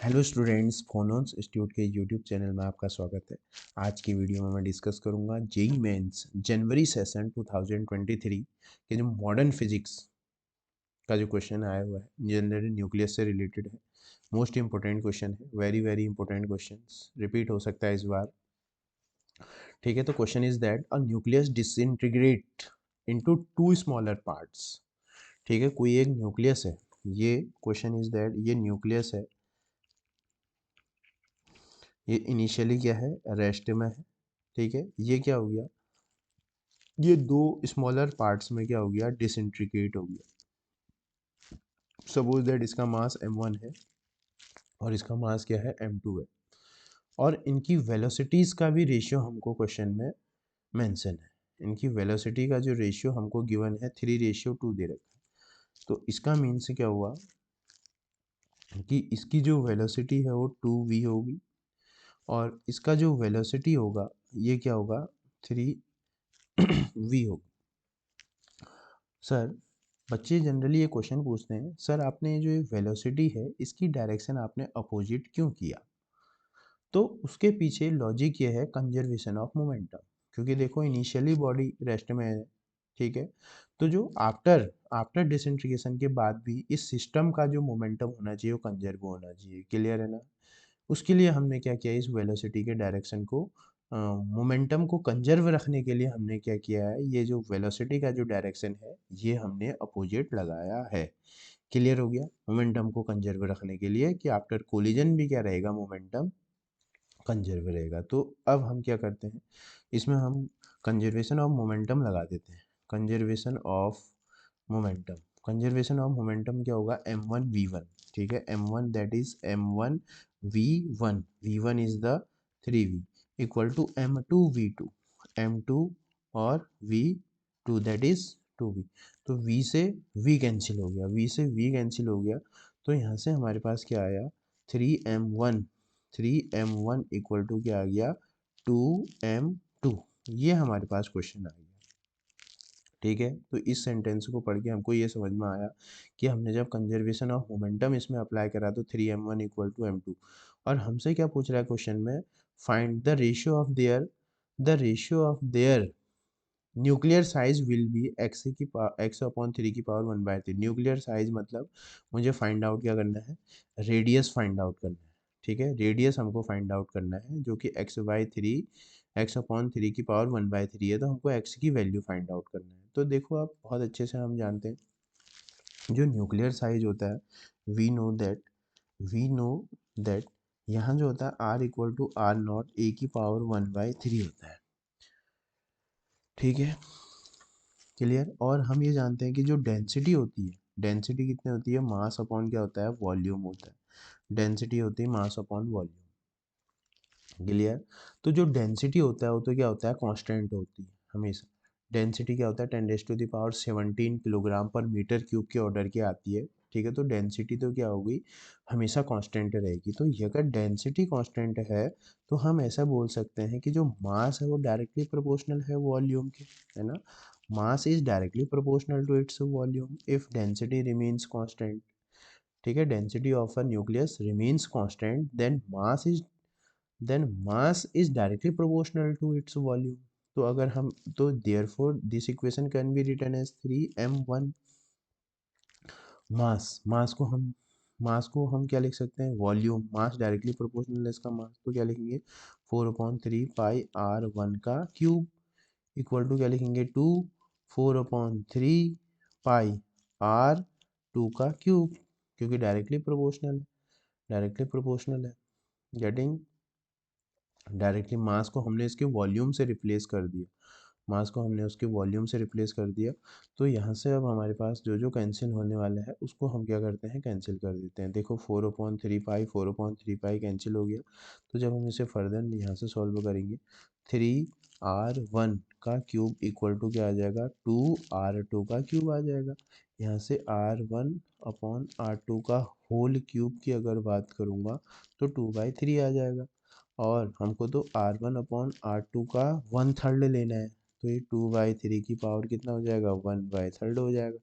Hello students, फोनोन्स institute के YouTube channel में आपका स्वागत है। आज की वीडियो में मैं डिस्कस करूंगा जेईई मेंस जनवरी सेशन 2023 के जो मॉडर्न फिजिक्स का जो क्वेश्चन आया हुआ है, जनरली न्यूक्लियस से रिलेटेड है। मोस्ट इंपॉर्टेंट क्वेश्चन है, very very important question, repeat हो सकता है इस बार। ठीक है, तो question is that a nucleus disintegrate into two smaller parts. ठीक है, कोई एक न्यूक्लियस है, ये क्वेश्चन इज दैट ये न्यूक्लियस है, ये इनिशियली क्या है, रेस्ट में है। ठीक है, ये क्या हो गया, ये दो स्मॉलर पार्ट्स में क्या हो गया, डिसइंटीग्रेट हो गया। सपोज दैट इसका मास m1 है और इसका मास क्या है, m2 है, और इनकी वेलोसिटीज का भी रेशियो हमको क्वेश्चन में मेंशन है। इनकी वेलोसिटी का जो रेशियो हमको गिवन है 3:2 दे रखा है। तो इसका मीन्स क्या हुआ कि इसकी जो वेलोसिटी है वो 2v होगी, और इसका जो वेलोसिटी होगा ये क्या होगा, 3v होगा। सर, बच्चे जनरली ये क्वेश्चन पूछते हैं, सर आपने जो ये वेलोसिटी है इसकी डायरेक्शन आपने अपोजिट क्यों किया? तो उसके पीछे लॉजिक ये है, कंजर्वेशन ऑफ मोमेंटम। क्योंकि देखो इनिशियली बॉडी रेस्ट में है, ठीक है, तो जो आफ्टर आफ्टर डिसइंटीग्रेशन के बाद भी इस सिस्टम का जो मोमेंटम होना चाहिए वो कंजर्व होना चाहिए। क्लियर है ना? उसके लिए हमने क्या किया, इस वेलोसिटी के डायरेक्शन को, मोमेंटम को कंजर्व रखने के लिए हमने क्या किया है, ये जो वेलोसिटी का जो डायरेक्शन है ये हमने अपोजिट लगाया है। क्लियर हो गया? मोमेंटम को कंजर्व रखने के लिए कि आफ्टर कोलिजन भी क्या रहेगा, मोमेंटम कंजर्व रहेगा। तो अब हम क्या करते हैं, इसमें हम कंजर्वेशन ऑफ मोमेंटम लगा देते हैं। Conservation of momentum, conservation of momentum क्या होगा, m1v1। ठीक है, m1 that is m1v1, v1 is the 3v equal to m2v2, m2 और v2 दैट इज 2v। तो v से v कैंसिल हो गया, v से v कैंसिल हो गया, तो यहाँ से हमारे पास क्या आया, 3m1, 3m1 इक्वल टू क्या आ गया, 2m2। ये हमारे पास क्वेश्चन आ गया। ठीक है, तो इस सेंटेंस को पढ़ के हमको ये समझ में आया कि हमने जब कंजर्वेशन ऑफ मोमेंटम इसमें अप्लाई करा तो 3m1 इक्वल टू m2। और हमसे क्या पूछ रहा है क्वेश्चन में, find the ratio of their, the ratio of their nuclear size will be x upon 3 की पावर 1/3। न्यूक्लियर साइज मतलब मुझे फाइंड आउट क्या करना है, रेडियस फाइंड आउट करना है। ठीक है, रेडियस हमको फाइंड आउट करना है, जो कि x/3, एक्स अपॉन 3 की पावर 1/3 है, तो हमको x की वैल्यू फाइंड आउट करना है। तो देखो आप बहुत अच्छे से हम जानते हैं जो न्यूक्लियर साइज होता है, we know that we know that यहाँ जो होता है r equal to r0 a की पावर 1/3 होता है। ठीक है, क्लियर? और हम ये जानते हैं कि जो डेंसिटी होती है, डेंसिटी कितनी होती है, मास अपॉन क्या होता है, वॉल्यूम होता है। डेंसिटी होती है मास अपॉन वॉल्यूम। क्लियर? तो जो डेंसिटी होता है वो तो क्या होता है, कांस्टेंट होती है हमेशा। डेंसिटी क्या होता है, 10⁻17 किलोग्राम पर मीटर क्यूब के ऑर्डर की आती है। ठीक है, तो डेंसिटी तो क्या होगी, हमेशा कांस्टेंट रहेगी। तो ये अगर डेंसिटी कांस्टेंट है तो हम ऐसा बोल सकते हैं कि जो मास है वो डायरेक्टली प्रोपोर्शनल है वॉल्यूम के, है ना? Mass is directly proportional to its volume if density remains constant. ठीक है, density of a nucleus remains constant, then mass is directly proportional to its volume. तो अगर हम, तो therefore this equation can be written as 3m1। Mass को हम क्या लिख सकते हैं, वॉल्यूम, मास डायरेक्टली प्रोपोर्शनल है इसका मास, तो क्या लिखेंगे, 4/3 पाई r1 का क्यूब इक्वल टू क्या लिखेंगे, 4/3 पाई r2 का क्यूब, क्योंकि डायरेक्टली प्रोपोर्शनल है। गेटिंग? डायरेक्टली मास को हमने इसके वॉल्यूम से रिप्लेस कर दिया, मास को हमने उसके वॉल्यूम से रिप्लेस कर दिया। तो यहाँ से अब हमारे पास जो जो कैंसिल होने वाला है उसको हम क्या करते हैं, कैंसिल कर देते हैं। देखो 4/3 पाई कैंसिल हो गया। तो जब हम इसे फर्दर यहाँ से सॉल्व करेंगे, 3r1 का क्यूब इक्वल टू क्या आ जाएगा, 2r2 का क्यूब आ जाएगा। यहाँ से r1/r2 का होल क्यूब की अगर बात करूँगा तो 2/3 आ जाएगा। और हमको तो r1/r2 का 1/3 लेना है, तो ये 2/3 की पावर कितना हो जाएगा, 1/3 हो जाएगा।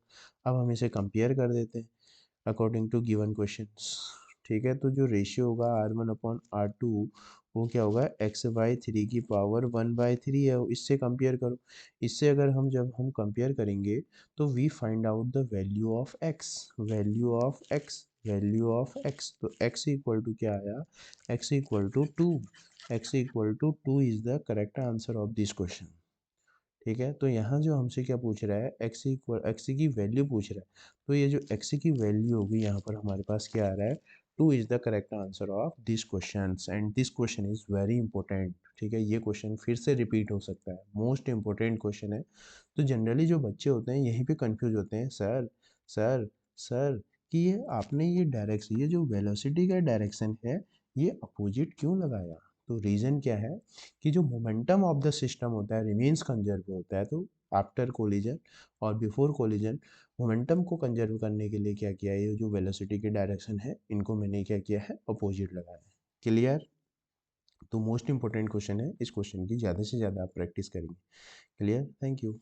अब हम इसे कंपेयर कर देते हैं अकॉर्डिंग टू गिवन क्वेश्चंस। ठीक है, तो जो रेशियो होगा R1/R2 वो क्या होगा, x/3 की पावर 1/3 है, इससे कंपेयर करो। इससे अगर हम जब हम कंपेयर करेंगे तो we find out the value of x, value of x, value of x, तो x इक्वल टू क्या आया, x equal to 2, x equal to 2 is the correct answer of this question. ठीक है, तो यहाँ जो हमसे क्या पूछ रहा है, एक्स की वैल्यू पूछ रहा है, तो ये जो एक्स की वैल्यू होगी यहाँ पर हमारे पास क्या आ रहा है, 2 is the correct answer of this question, and this question is very important. ठीक है, ये क्वेश्चन फिर से रिपीट हो सकता है, मोस्ट इंपॉर्टेंट क्वेश्चन है। तो जनरली जो बच्चे होते हैं यहीं पे कंफ्यूज होते हैं, सर सर सर कि ये आपने ये डायरेक्शन, ये जो वेलोसिटी का डायरेक्शन है ये अपोजिट क्यों लगाया। तो रीज़न क्या है कि जो मोमेंटम ऑफ द सिस्टम होता है रिमेन्स कंजर्व होता है, तो आफ्टर कोलिजन और बिफोर कोलिजन मोमेंटम को कंजर्व करने के लिए क्या किया है, ये जो वेलोसिटी की डायरेक्शन है इनको मैंने क्या किया है, अपोजिट लगाया है। क्लियर। तो मोस्ट इंपॉर्टेंट क्वेश्चन है, इस क्वेश्चन की ज़्यादा से ज़्यादा आप प्रैक्टिस करेंगे। Clear, thank you.